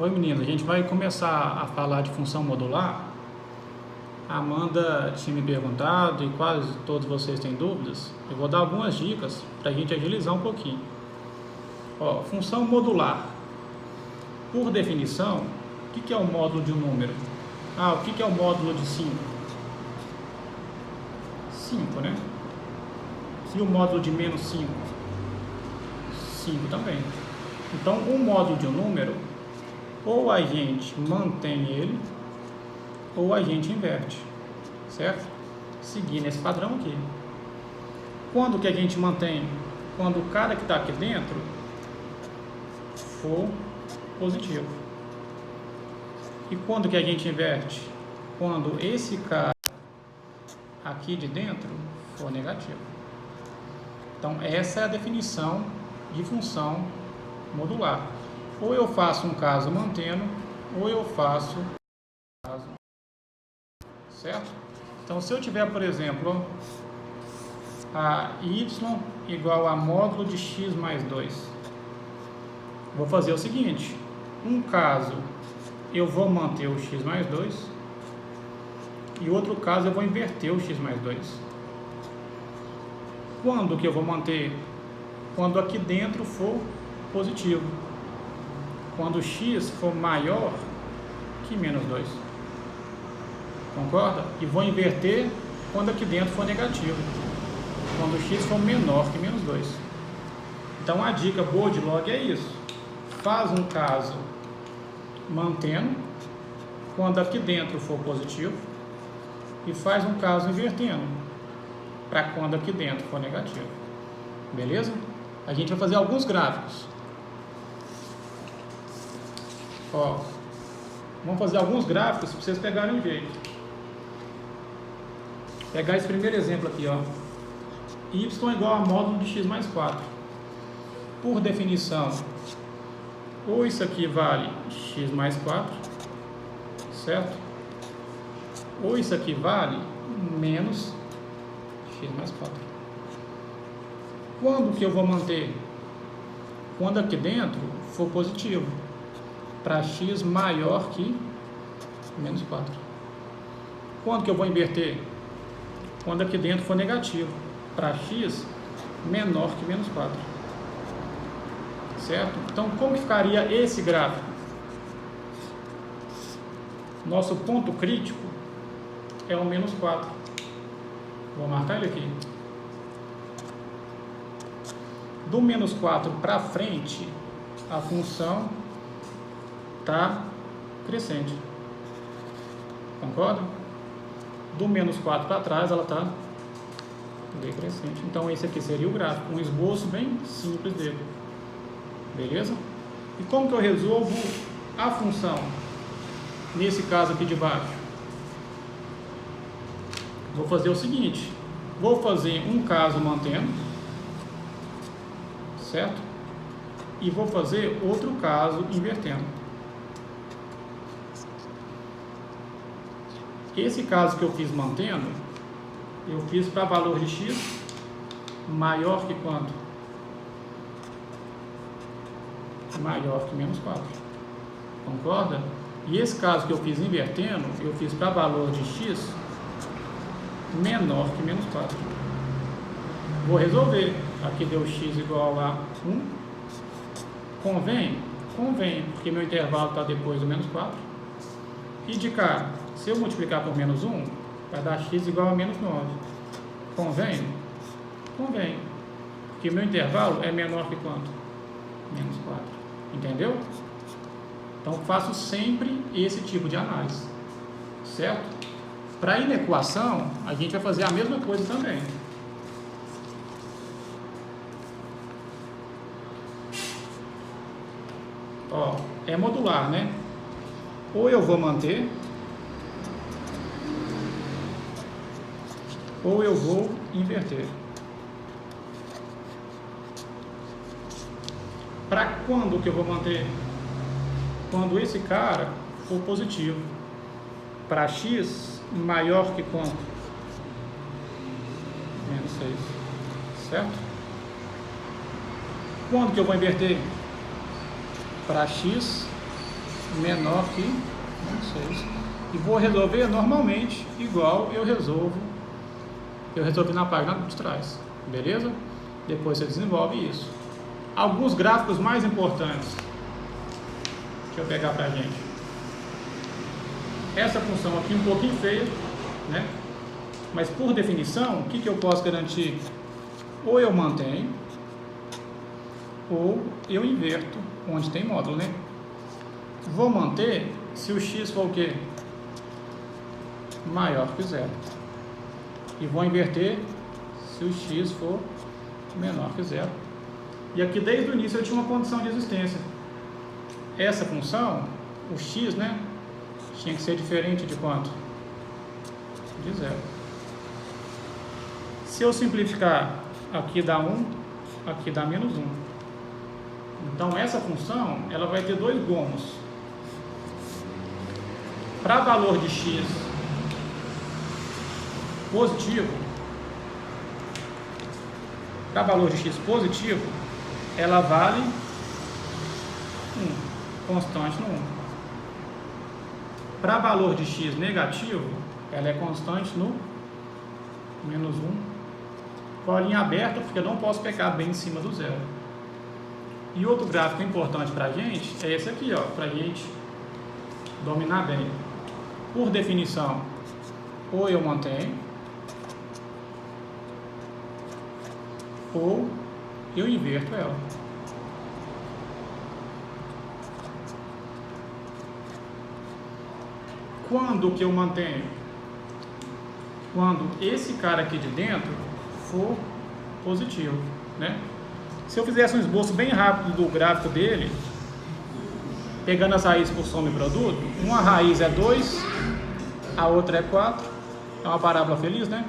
Oi meninos, a gente vai começar a falar de função modular. A Amanda tinha me perguntado e quase todos vocês têm dúvidas. Eu vou dar algumas dicas para a gente agilizar um pouquinho. Função modular. Por definição, o que é o módulo de um número? O que é o módulo de 5? 5, né? E o módulo de menos 5? 5 também. Então, o módulo de um número, ou a gente mantém ele, ou a gente inverte, certo? Seguindo esse padrão aqui. Quando que a gente mantém? Quando o cara que está aqui dentro for positivo. E quando que a gente inverte? Quando esse cara aqui de dentro for negativo. Então, essa é a definição de função modular. Ou eu faço um caso mantendo, ou eu faço um caso, certo? Então, se eu tiver, por exemplo, a y igual a módulo de x mais 2, vou fazer o seguinte: um caso eu vou manter o x mais 2 e outro caso eu vou inverter o x mais 2. Quando que eu vou manter? Quando aqui dentro for positivo. Quando x for maior que menos 2. Concorda? E vou inverter quando aqui dentro for negativo. Quando x for menor que menos 2. Então a dica boa de log é isso. Faz um caso mantendo quando aqui dentro for positivo e faz um caso invertendo para quando aqui dentro for negativo. Beleza? A gente vai fazer alguns gráficos. Vamos fazer alguns gráficos para vocês pegarem um jeito. Pegar esse primeiro exemplo aqui, y igual a módulo de x mais 4. Por definição, ou isso aqui vale x mais 4, certo? Ou isso aqui vale menos x mais 4. Quando que eu vou manter? Quando aqui dentro for positivo, para x maior que menos 4. Quando que eu vou inverter? Quando aqui dentro for negativo, para x menor que menos 4. Certo? Então, como ficaria esse gráfico? Nosso ponto crítico é o menos 4. Vou marcar ele aqui. Do menos 4 para frente, a função está crescente. Concorda? Do menos 4 para trás, ela está decrescente. Então, esse aqui seria o gráfico. Um esboço bem simples dele. Beleza? E como que eu resolvo a função? Nesse caso aqui de baixo. Vou fazer o seguinte. Vou fazer um caso mantendo. Certo? E vou fazer outro caso invertendo. Esse caso que eu fiz mantendo, eu fiz para valor de x maior que quanto? Maior que menos 4. Concorda? E esse caso que eu fiz invertendo, eu fiz para valor de x menor que menos 4. Vou resolver. Aqui deu x igual a 1. Convém? Convém, porque meu intervalo está depois do menos 4. E de cá, se eu multiplicar por menos 1, vai dar x igual a menos 9. Convém? Convém. Porque meu intervalo é menor que quanto? Menos 4. Entendeu? Então, faço sempre esse tipo de análise. Certo? Para ir na equação, a gente vai fazer a mesma coisa também. É modular, né? Ou eu vou manter, ou eu vou inverter. Para quando que eu vou manter? Quando esse cara for positivo. Para x maior que quanto? Menos 6. Certo? Quando que eu vou inverter? Para x menor que 6. E vou resolver normalmente igual eu resolvi na página de trás, beleza? Depois você desenvolve isso. Alguns gráficos mais importantes, deixa eu pegar pra gente. Essa função aqui um pouquinho feia, né? Mas por definição, o que eu posso garantir? Ou eu mantenho, ou eu inverto onde tem módulo, né? Vou manter se o x for o quê? Maior que zero. E vou inverter se o x for menor que zero. E aqui desde o início eu tinha uma condição de existência. Essa função, o x, né? Tinha que ser diferente de quanto? De zero. Se eu simplificar, aqui dá 1, aqui dá menos 1. Então essa função, ela vai ter dois gomos. Para valor de x positivo, ela vale 1, constante no 1. Para valor de x negativo, ela é constante no menos 1. Com a linha aberta, porque eu não posso pegar bem em cima do zero. E outro gráfico importante para a gente é esse aqui, ó, para a gente dominar bem. Por definição, ou eu mantenho, ou eu inverto ela. Quando que eu mantenho? Quando esse cara aqui de dentro for positivo, né? Se eu fizesse um esboço bem rápido do gráfico dele, pegando as raízes por soma e produto, uma raiz é 2, a outra é 4, é uma parábola feliz, né?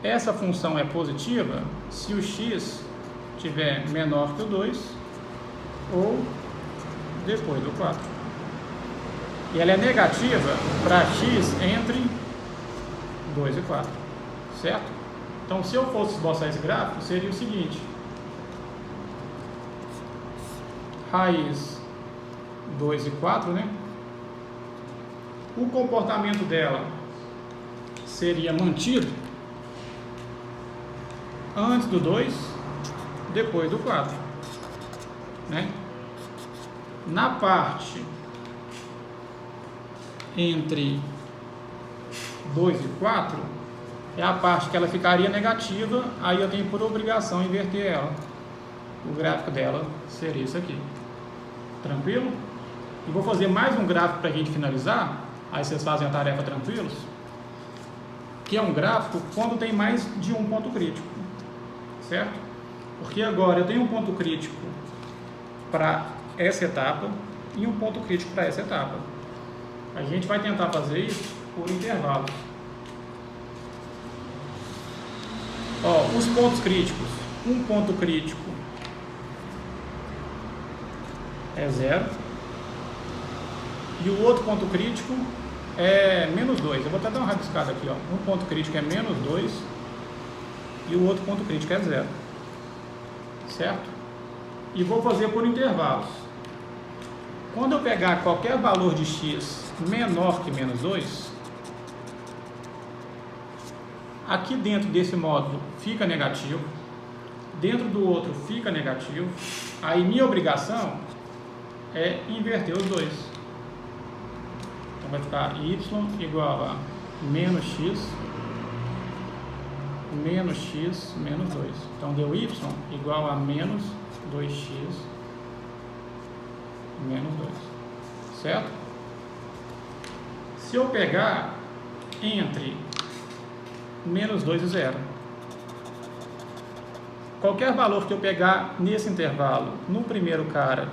Essa função é positiva se o x tiver menor que o 2 ou depois do 4. E ela é negativa para x entre 2 e 4, certo? Então, se eu fosse esboçar esse gráfico, seria o seguinte: raiz 2 e 4, né? O comportamento dela seria mantido antes do 2, depois do 4, né? Na parte entre 2 e 4 é a parte que ela ficaria negativa, aí eu tenho por obrigação inverter ela. O gráfico dela seria isso aqui. Tranquilo? E vou fazer mais um gráfico para a gente finalizar, aí vocês fazem a tarefa tranquilos, que é um gráfico quando tem mais de um ponto crítico, certo? Porque agora eu tenho um ponto crítico para essa etapa e um ponto crítico para essa etapa. A gente vai tentar fazer isso por intervalos. Ó, os pontos críticos. Um ponto crítico é 0 e o outro ponto crítico é menos 2. Eu vou até dar uma rabiscada aqui, ó. Um ponto crítico é menos 2 e o outro ponto crítico é 0, certo? E vou fazer por intervalos. Quando eu pegar qualquer valor de x menor que menos 2, aqui dentro desse módulo fica negativo, dentro do outro fica negativo, aí minha obrigação é inverter os dois. Então vai ficar y igual a menos x, menos 2. Então deu y igual a menos 2x menos 2, certo? Se eu pegar entre menos 2 e 0, qualquer valor que eu pegar nesse intervalo, no primeiro cara,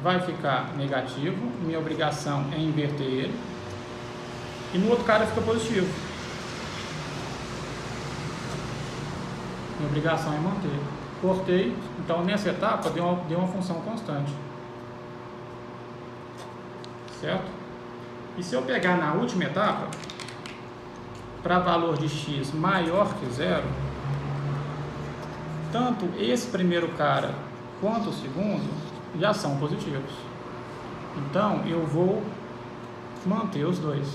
vai ficar negativo, minha obrigação é inverter ele, e no outro cara fica positivo. Minha obrigação é manter. Cortei, então nessa etapa deu uma função constante, certo? E se eu pegar na última etapa, para valor de x maior que 0, tanto esse primeiro cara quanto o segundo já são positivos. Então, eu vou manter os dois.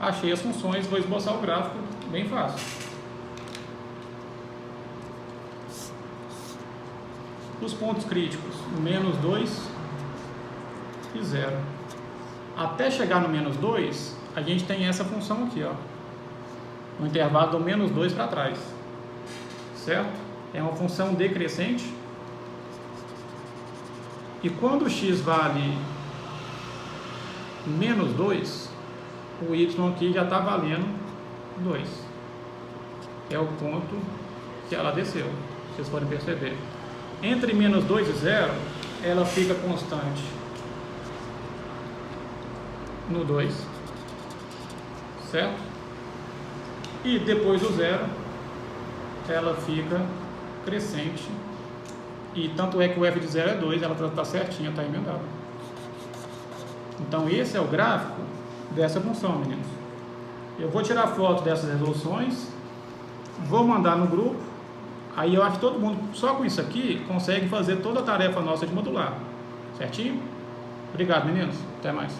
Achei as funções, vou esboçar o gráfico bem fácil. Os pontos críticos, menos 2 e 0. Até chegar no menos 2, a gente tem essa função aqui, ó, no intervalo do menos 2 para trás, certo? É uma função decrescente. E quando o x vale menos 2, o y aqui já está valendo 2. É o ponto que ela desceu, vocês podem perceber. Entre menos 2 e 0, ela fica constante no 2, certo? E depois do 0, ela fica crescente. E tanto é que o f de 0 é 2, ela está certinha, está emendada. Então esse é o gráfico dessa função, meninos. Eu vou tirar foto dessas resoluções, vou mandar no grupo. Aí eu acho que todo mundo, só com isso aqui, consegue fazer toda a tarefa nossa de modular. Certinho? Obrigado, meninos. Até mais.